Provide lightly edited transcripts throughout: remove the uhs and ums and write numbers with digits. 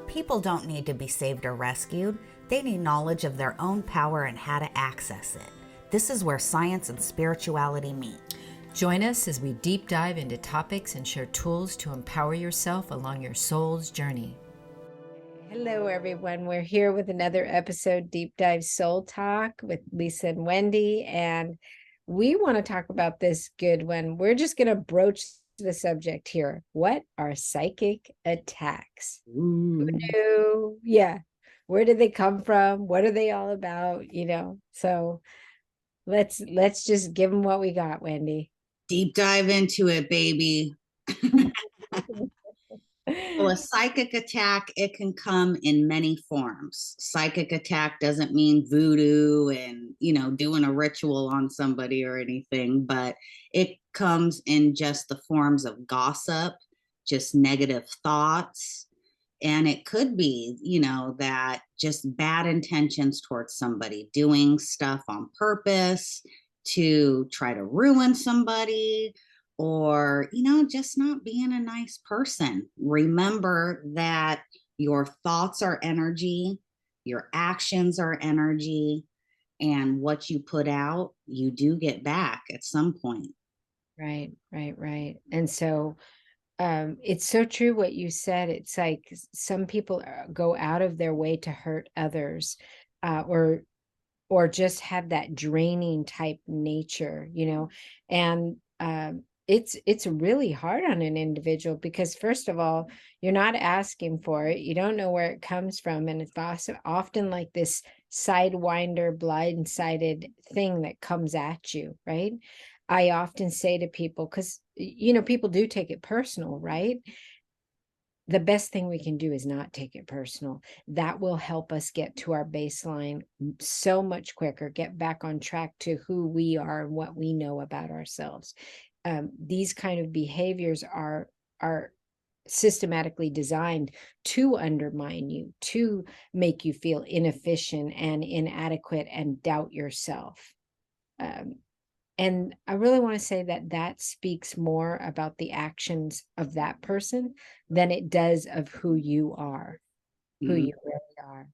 People don't need to be saved or rescued. They need knowledge of their own power and how to access it. This is where science and spirituality meet. Join us as we deep dive into topics and share tools to empower yourself along your soul's journey. Hello, everyone. We're here with another episode, Deep Dive Soul Talk with Lisa and Wendy. And we want to talk about this good one. We're just going to broach the subject here. What are psychic attacks? Who knew? Yeah. Where did they come from? What are they all about? So let's just give them what we got, Wendy. Deep dive into it, baby. Well, a psychic attack, it can come in many forms. Psychic attack doesn't mean voodoo and, doing a ritual on somebody or anything, but it comes in just the forms of gossip, just negative thoughts. And it could be, that just bad intentions towards somebody, doing stuff on purpose to try to ruin somebody, or, just not being a nice person. Remember that your thoughts are energy, your actions are energy, and what you put out, you do get back at some point. Right. And so it's so true what you said. It's like some people go out of their way to hurt others, or just have that draining type nature, and it's really hard on an individual because, first of all, you're not asking for it. You don't know where it comes from. And it's often like this sidewinder, blindsided thing that comes at you, right? I often say to people, because, people do take it personal, right? The best thing we can do is not take it personal. That will help us get to our baseline so much quicker, get back on track to who we are and what we know about ourselves. These kind of behaviors are systematically designed to undermine you, to make you feel inefficient and inadequate and doubt yourself. And I really want to say that speaks more about the actions of that person than it does of who you are, who you really are.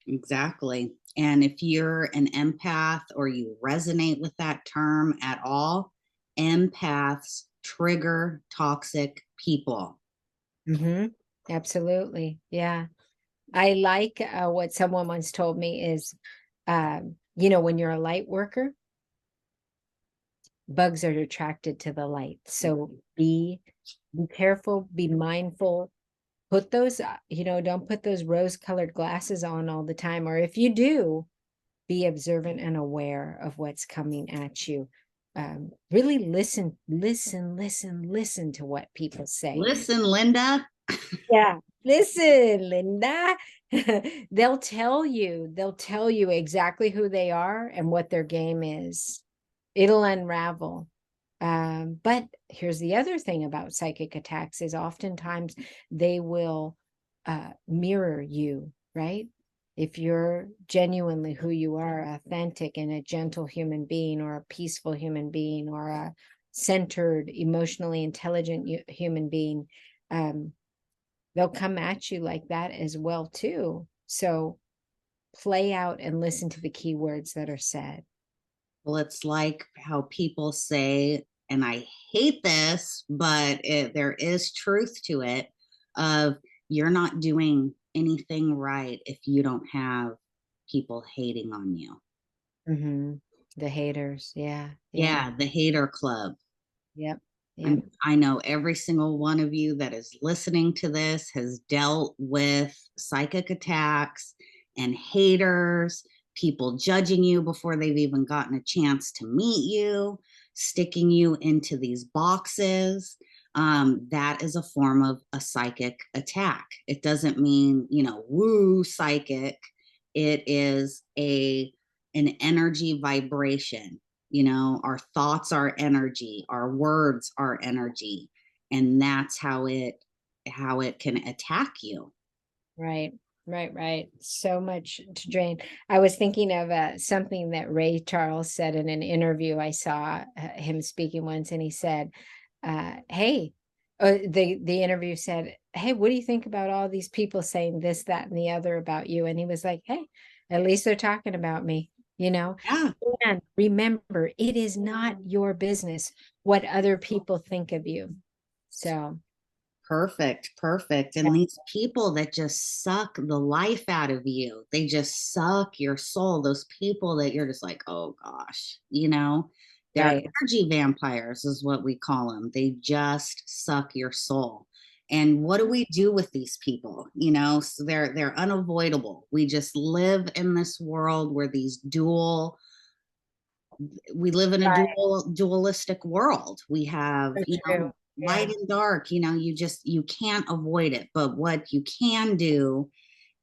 Exactly. And if you're an empath or you resonate with that term at all, empaths trigger toxic people. Mm-hmm. Absolutely. Yeah. I like what someone once told me is, when you're a light worker, bugs are attracted to the light. So be careful, be mindful, put those, don't put those rose-colored glasses on all the time. Or if you do, be observant and aware of what's coming at you. Really listen to what people say. Listen, Linda. Yeah. Listen, Linda. They'll tell you exactly who they are and what their game is. It'll unravel. But here's the other thing about psychic attacks is oftentimes they will mirror you, right? If you're genuinely who you are, authentic and a gentle human being, or a peaceful human being, or a centered, emotionally intelligent human being, they'll come at you like that as well too. So play out and listen to the key words that are said. Well, it's like how people say, and I hate this, but there is truth to it, of you're not doing anything right if you don't have people hating on you. Mm-hmm. The haters. Yeah. Yeah, the hater club. Yep. I know every single one of you that is listening to this has dealt with psychic attacks and haters, people judging you before they've even gotten a chance to meet you, sticking you into these boxes. That is a form of a psychic attack. It doesn't mean, woo psychic. It is an energy vibration. Our thoughts are energy, our words are energy, and that's how it can attack you. Right. So much to drain. I was thinking of something that Ray Charles said in an interview. I saw him speaking once, and he said, hey, The interview said, "Hey, what do you think about all these people saying this, that, and the other about you?" And he was like, "Hey, at least they're talking about me, you know?" Yeah. And remember, it is not your business what other people think of you. So, Perfect, perfect. yeah, And these people that just suck the life out of you, they just suck your soul. Those people that you're just like, oh gosh, they're right, energy vampires, is what we call them. They just suck your soul. And what do we do with these people? So they're unavoidable. We just live in this world where we live in a right. dualistic world. We have, So true. light Yeah. and dark. You can't avoid it. But what you can do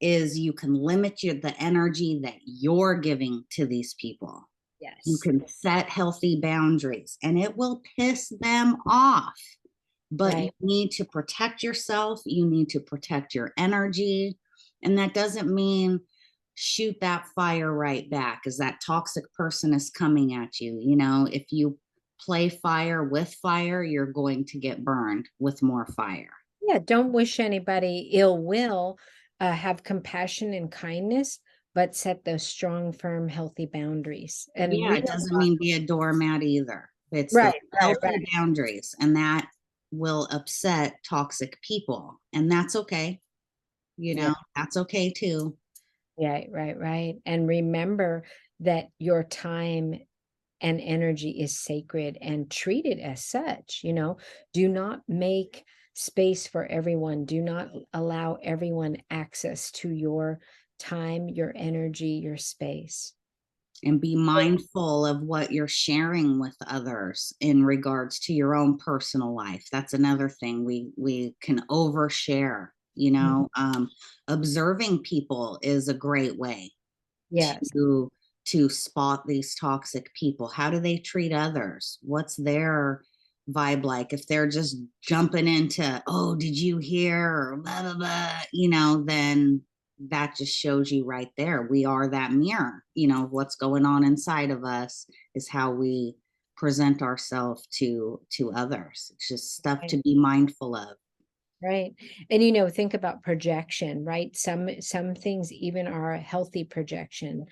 is you can limit the energy that you're giving to these people. You Yes. can set healthy boundaries, and it will piss them off. But you Right. need to protect yourself, you need to protect your energy. And that doesn't mean shoot that fire right back as that toxic person is coming at you. If you play fire with fire, you're going to get burned with more fire. Yeah. Don't wish anybody ill will. Have compassion and kindness, but set those strong, firm, healthy boundaries and Yeah, real. it doesn't mean be a doormat either. It's the Right. Right. Right. healthy boundaries, and that will upset toxic people. And that's okay. Yeah. That's okay too. Yeah. Right. Right. And remember that your time and energy is sacred and treat it as such. Do not make space for everyone. Do not allow everyone access to your time, your energy, your space. And be mindful of what you're sharing with others in regards to your own personal life. That's another thing. We can overshare. Mhm. Observing people is a great way Yes. to spot these toxic people. How do they treat others? What's their vibe like? If they're just jumping into, oh, did you hear, or blah blah blah, then that just shows you right there. We are that mirror. What's going on inside of us is how we present ourselves to others. It's just stuff Right. to be mindful of. Right. And think about projection, right? Some things even are a healthy projection.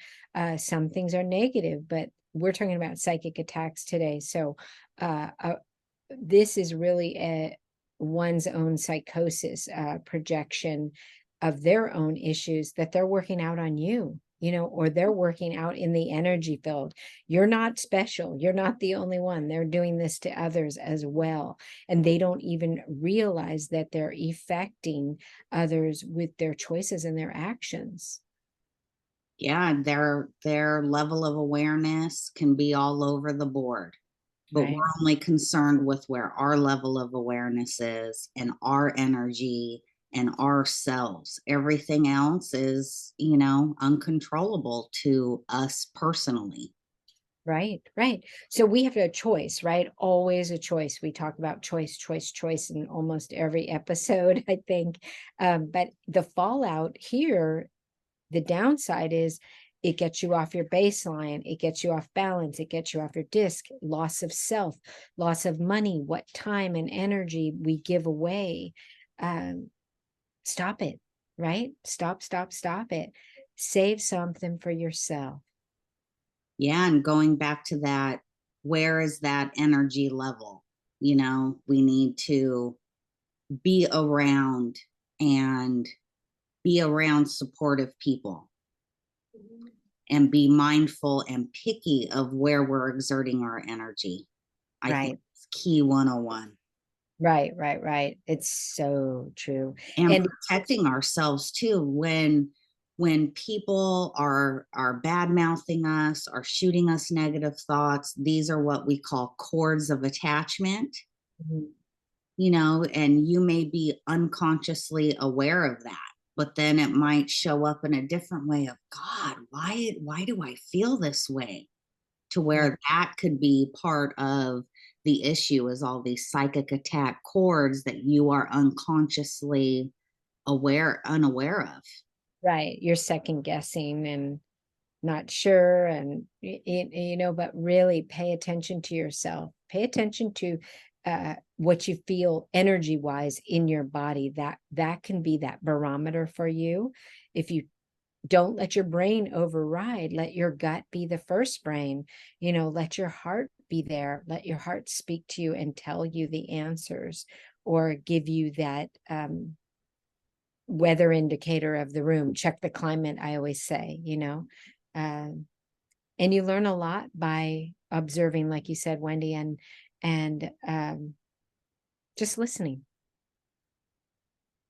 Some things are negative, but we're talking about psychic attacks today. So this is really one's own psychosis, projection of their own issues that they're working out on you, or they're working out in the energy field. You're not special. You're not the only one. They're doing this to others as well. And they don't even realize that they're affecting others with their choices and their actions. Yeah, their level of awareness can be all over the board, but Right. we're only concerned with where our level of awareness is and our energy and ourselves. Everything else is, uncontrollable to us personally. Right, right. So we have a choice, right? Always a choice. We talk about choice, choice, choice in almost every episode, I think. But the fallout here, the downside is it gets you off your baseline, it gets you off balance, it gets you off your disc, loss of self, loss of money, what time and energy we give away. Um, Stop it, right? Stop it. Save something for yourself. Yeah, and going back to that, where is that energy level? We need to be around and be around supportive people and be mindful and picky of where we're exerting our energy. I think Right. it's key 101. Right, right, right. It's so true. And And protecting ourselves too when people are bad mouthing us, are shooting us negative thoughts. These are what we call cords of attachment. Mhm. And you may be unconsciously aware of that, but then it might show up in a different way of, God, why do I feel this way? To Right, where that could be part of the issue, is all these psychic attack cords that you are unconsciously unaware of. right. You're second guessing and not sure, and but really pay attention to yourself. Pay attention to what you feel energy wise in your body, that can be that barometer for you. If you don't let your brain override, let your gut be the first brain, let your heart be there, let your heart speak to you and tell you the answers, or give you that weather indicator of the room. Check the climate, I always say. And you learn a lot by observing, like you said, Wendy, and just listening.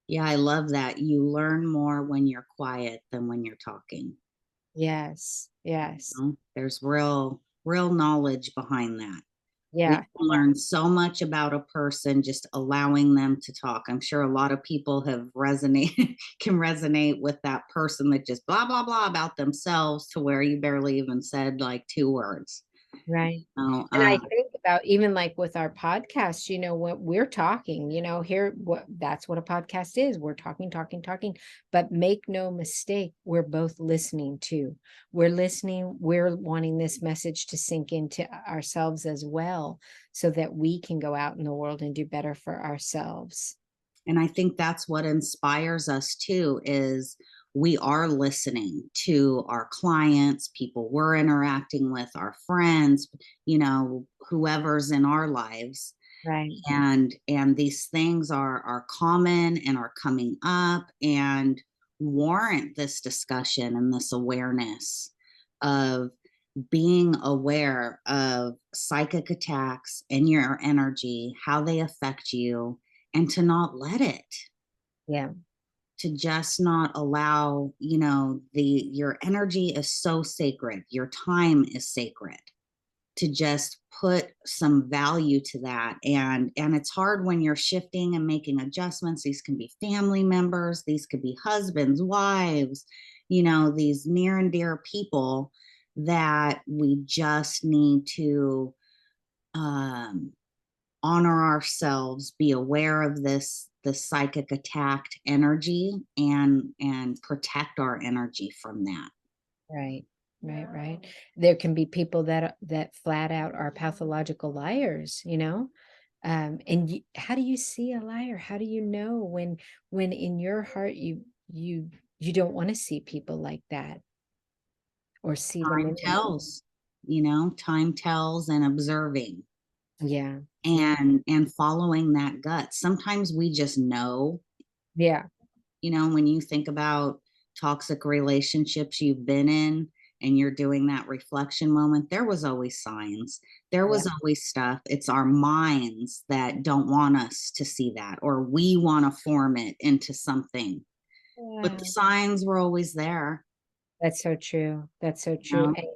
Yeah, I love that. You learn more when you're quiet than when you're talking. Yes, yes, There's real knowledge behind that. We yeah, can learn so much about a person just allowing them to talk. I'm sure a lot of people have can resonate with that person that just blah blah blah about themselves, to where you barely even said like 2 words. right. So, And I think about, even like with our podcast, what we're talking, here, that's what a podcast is. We're talking, talking, but make no mistake, we're both listening too. We're listening. We're wanting this message to sink into ourselves as well, so that we can go out in the world and do better for ourselves. and I think that's what inspires us too, is we are listening to our clients, people we're interacting with, our friends, whoever's in our lives. Right. And these things are common and are coming up and warrant this discussion and this awareness of being aware of psychic attacks and your energy, how they affect you, and to not let it, Yeah. to just not allow, your energy is so sacred, your time is sacred, to just put some value to that. And it's hard when you're shifting and making adjustments. These can be family members, these could be husbands, wives, these near and dear people that we just need to honor ourselves, be aware of the psychic attacked energy, and protect our energy from that. Right. Right. There can be people that flat out are pathological liars. And how do you see a liar? How do you know when in your heart you don't want to see people like that, or see them Time in them? tells, time tells, and observing Yeah. Yeah. and following that gut. Sometimes we just know, Yeah. when you think about toxic relationships you've been in, and you're doing that reflection moment, there was always signs. There Yeah. was always stuff. It's our minds that don't want us to see that, or we want to form it into something. But the Yeah. signs were always there. That's so true. That's so true. You And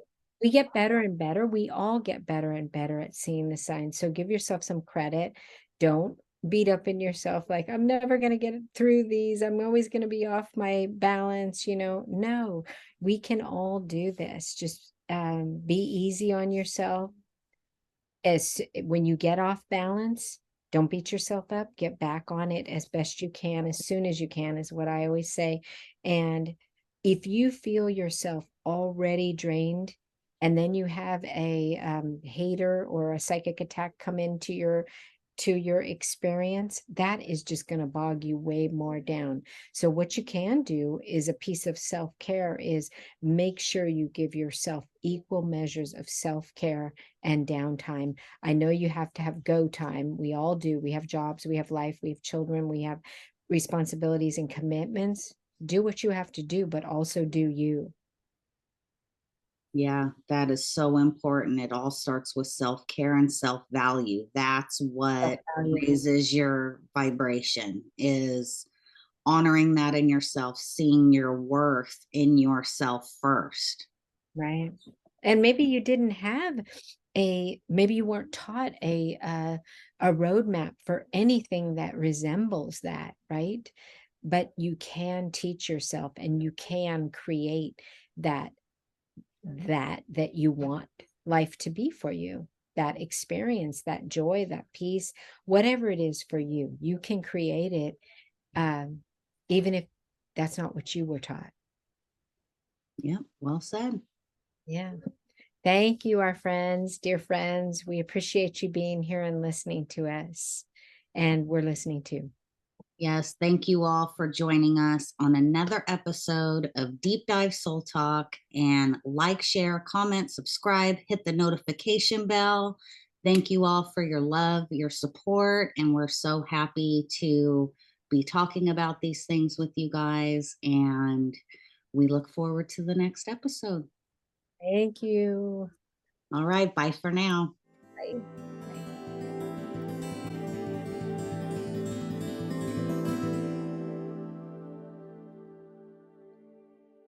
we get better and better. We all get better and better at seeing the signs. So give yourself some credit. Don't beat up in yourself like, I'm never going to get through these. I'm always going to be off my balance. No, we can all do this. Just be easy on yourself. When you get off balance, don't beat yourself up. Get back on it as best you can, as soon as you can, is what I always say. And if you feel yourself already drained, and then you have a hater or a psychic attack come into your experience, that is just going to bog you way more down. So what you can do is, a piece of self-care is, make sure you give yourself equal measures of self-care and downtime. I know you have to have go time. We all do. We have jobs, we have life, we have children, we have responsibilities and commitments. Do what you have to do, but also do you. Yeah, that is so important. It all starts with self-care and self-value. That's what Self-value. raises your vibration, is honoring that in yourself, seeing your worth in yourself first. Right. And maybe you didn't have maybe you weren't taught a roadmap for anything that resembles that, right? But you can teach yourself, and you can create that that you want life to be for you, that experience, that joy, that peace, whatever it is for you. You can create it, um, even if that's not what you were taught. Yep, well said. Yeah. Thank you, our friends, dear friends. We appreciate you being here and listening to us. and we're listening to. Yes, thank you all for joining us on another episode of Deep Dive Soul Talk. And like, share, comment, subscribe, hit the notification bell. Thank you all for your love, your support. And we're so happy to be talking about these things with you guys. And we look forward to the next episode. Thank you. All right, bye for now. Bye.